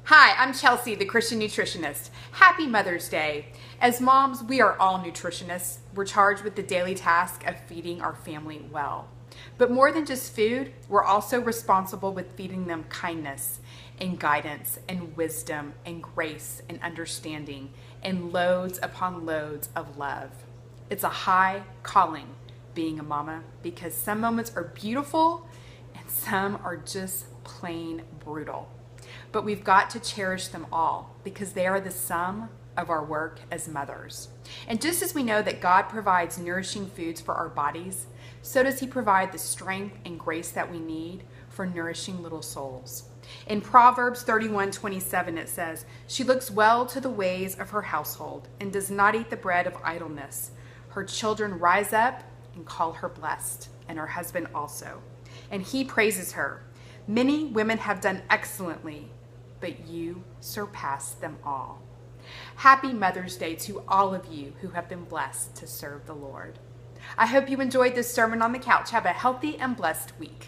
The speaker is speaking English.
Hi, I'm Chelsea, the Christian nutritionist. Happy Mother's Day. As moms, we are all nutritionists. We're charged with the daily task of feeding our family well. But more than just food, we're also responsible with feeding them kindness and guidance and wisdom and grace and understanding and loads upon loads of love. It's a high calling being a mama because some moments are beautiful and some are just plain brutal. But we've got to cherish them all because they are the sum of our work as mothers. And just as we know that God provides nourishing foods for our bodies, so does He provide the strength and grace that we need for nourishing little souls. In Proverbs 31:27 it says, "She looks well to the ways of her household and does not eat the bread of idleness. Her children rise up and call her blessed, and her husband also. And he praises her. Many women have done excellently, but you surpass them all." Happy Mother's Day to all of you who have been blessed to serve the Lord. I hope you enjoyed this sermon on the couch. Have a healthy and blessed week.